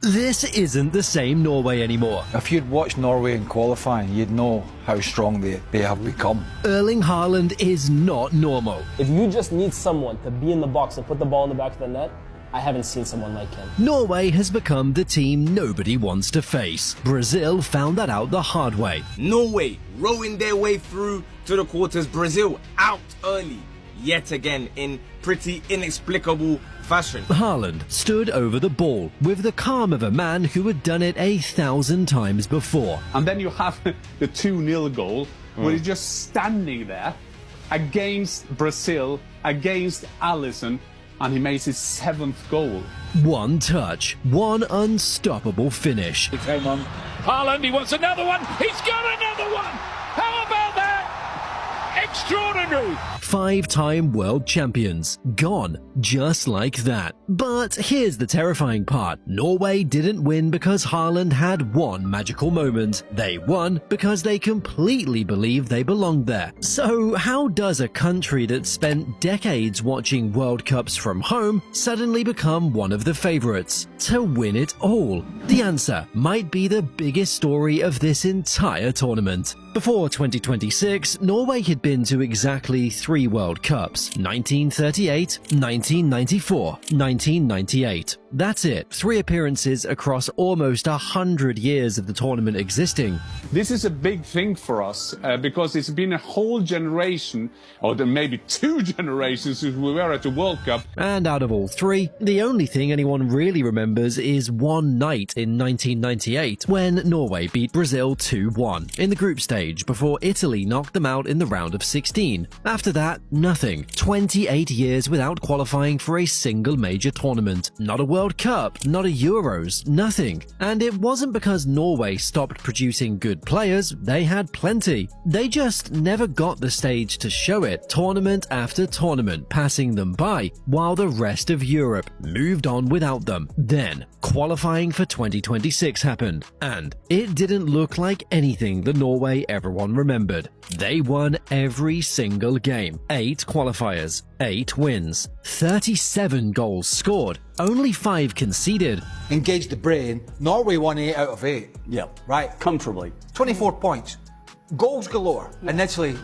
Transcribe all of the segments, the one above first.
This isn't the same Norway anymore. If you'd watched Norway in qualifying, you'd know how strong they have become. Erling Haaland is not normal. If you just need someone to be in the box and put the ball in the back of the net, I haven't seen someone like him. Norway has become the team nobody wants to face. Brazil found that out the hard way. Norway rowing their way through to the quarters. Brazil out early, yet again, in pretty inexplicable fashion. Haaland stood over the ball with the calm of a man who had done it 1,000 times before. And then you have the 2-0 goal, where he's just standing there against Brazil, against Alisson, and he makes his 7th goal. One touch, one unstoppable finish. He came on. Haaland, he wants another one. He's got another one. How about that? Extraordinary. 5-time world champions, gone just like that. But here's the terrifying part. Norway didn't win because Haaland had one magical moment. They won because they completely believed they belonged there. So how does a country that spent decades watching World Cups from home suddenly become one of the favorites to win it all? The answer might be the biggest story of this entire tournament. Before 2026, Norway had been to exactly 3 World Cups: 1938, 1994, 1998. That's it. 3 appearances across almost 100 years of the tournament existing. This is a big thing for us because it's been a whole generation, or maybe 2 generations since we were at the World Cup. And out of all 3, the only thing anyone really remembers is one night in 1998 when Norway beat Brazil 2-1 in the group stage before Italy knocked them out in the round of 16. After that, nothing. 28 years without qualifying for a single major tournament. Not a World Cup, not a Euros, nothing. And it wasn't because Norway stopped producing good players, they had plenty. They just never got the stage to show it, tournament after tournament passing them by, while the rest of Europe moved on without them. Then, qualifying for 2026 happened, and it didn't look like anything the Norway everyone remembered. They won every single game. 8 qualifiers, 8 wins, 37 goals scored, only 5 conceded. Engage the brain. Norway won 8 out of 8. Yep. Right. Comfortably. 24 points. Goals galore. And Italy.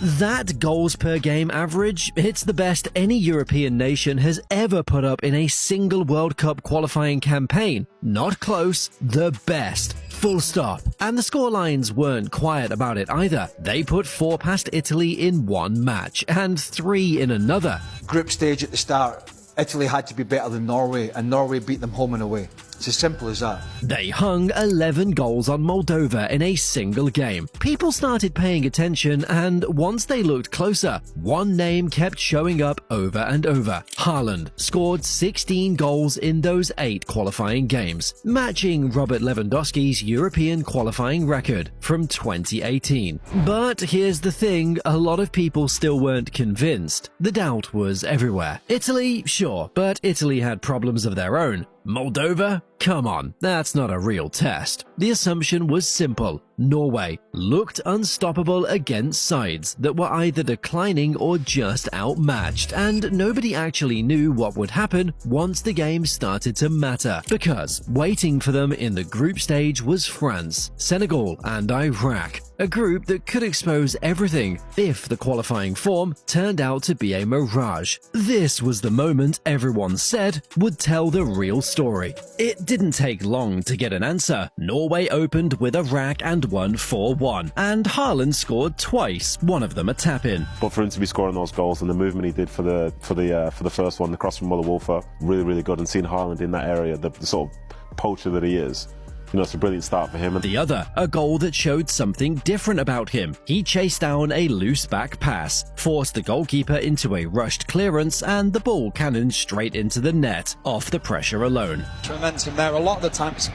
That goals per game average, it's the best any European nation has ever put up in a single World Cup qualifying campaign. Not close, the best. Full stop. And the scorelines weren't quiet about it either. They put 4 past Italy in one match and 3 in another. Group stage at the start. Italy had to be better than Norway, and Norway beat them home and away. It's as simple as that. They hung 11 goals on Moldova in a single game. People started paying attention, and once they looked closer, one name kept showing up over and over. Haaland scored 16 goals in those 8 qualifying games, matching Robert Lewandowski's European qualifying record from 2018. But here's the thing, a lot of people still weren't convinced. The doubt was everywhere. Italy, sure, but Italy had problems of their own. Moldova? Come on, that's not a real test. The assumption was simple. Norway looked unstoppable against sides that were either declining or just outmatched, and nobody actually knew what would happen once the game started to matter, because waiting for them in the group stage was France, Senegal, and Iraq, a group that could expose everything if the qualifying form turned out to be a mirage. This was the moment everyone said would tell the real story. It didn't take long to get an answer. Norway opened with Iraq and won 4-1, and Haaland scored twice, one of them a tap-in. But for him to be scoring those goals and the movement he did for the first one, the cross from Wolfer, really good. And seeing Haaland in that area, the sort of poacher that he is, you know, it's a brilliant start for him. The other, a goal that showed something different about him. He chased down a loose back pass, forced the goalkeeper into a rushed clearance, and the ball cannoned straight into the net, off the pressure alone. Momentum there a lot of the times.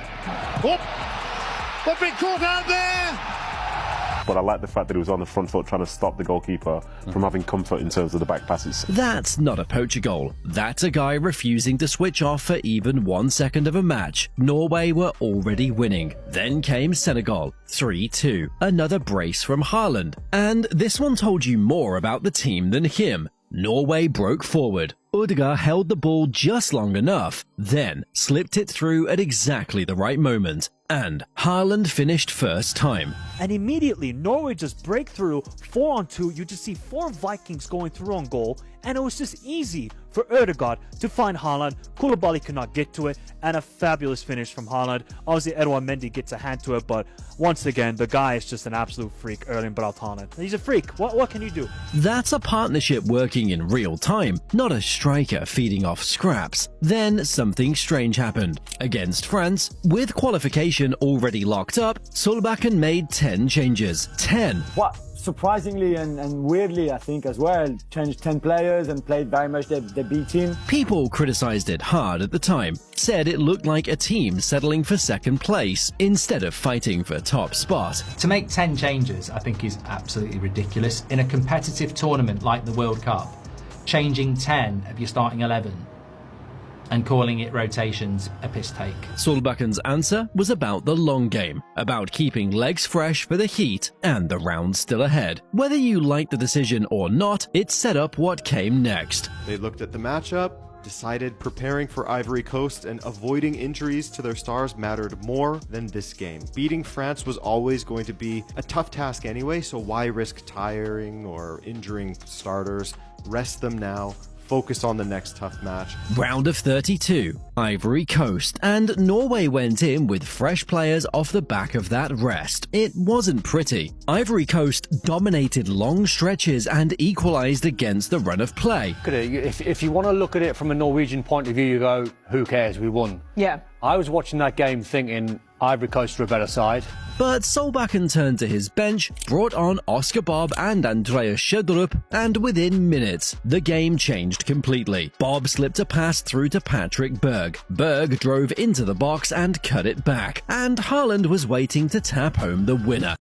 They've been caught out there! But I like the fact that he was on the front foot trying to stop the goalkeeper from having comfort in terms of the back passes. That's not a poacher goal. That's a guy refusing to switch off for even 1 second of a match. Norway were already winning. Then came Senegal, 3-2. Another brace from Haaland. And this one told you more about the team than him. Norway broke forward. Ødegaard held the ball just long enough, then slipped it through at exactly the right moment. And Haaland finished first time. And immediately, Norway just break through, 4-on-2, you just see 4 Vikings going through on goal, and it was just easy for Ødegaard to find Haaland. Koulibaly could not get to it, and a fabulous finish from Haaland. Obviously, Edouard Mendy gets a hand to it, but once again, the guy is just an absolute freak, Erling Braut Haaland. He's a freak. What can you do? That's a partnership working in real time, not a striker feeding off scraps. Then something strange happened. Against France, with qualification already locked up, Solbakken made 10 changes. 10! What? Surprisingly and weirdly, I think, as well, changed 10 players and played very much the B team. People criticized it hard at the time, said it looked like a team settling for second place instead of fighting for top spot. To make 10 changes, I think, is absolutely ridiculous. In a competitive tournament like the World Cup, changing 10 of your starting 11 and calling it rotations a piss take. Solbakken's answer was about the long game, about keeping legs fresh for the heat and the round still ahead. Whether you like the decision or not, it set up what came next. They looked at the matchup, decided preparing for Ivory Coast and avoiding injuries to their stars mattered more than this game. Beating France was always going to be a tough task anyway, so why risk tiring or injuring starters? Rest them now. Focus on the next tough match. Round of 32, Ivory Coast, and Norway went in with fresh players off the back of that rest. It wasn't pretty. Ivory Coast dominated long stretches and equalized against the run of play. If you want to look at it from a Norwegian point of view, you go, who cares, we won. Yeah. I was watching that game thinking Ivory Coast were a better side. But Solbakken turned to his bench, brought on Oscar Bob and Andreas Schødrup, and within minutes, the game changed completely. Bob slipped a pass through to Patrick Berg. Berg drove into the box and cut it back, and Haaland was waiting to tap home the winner.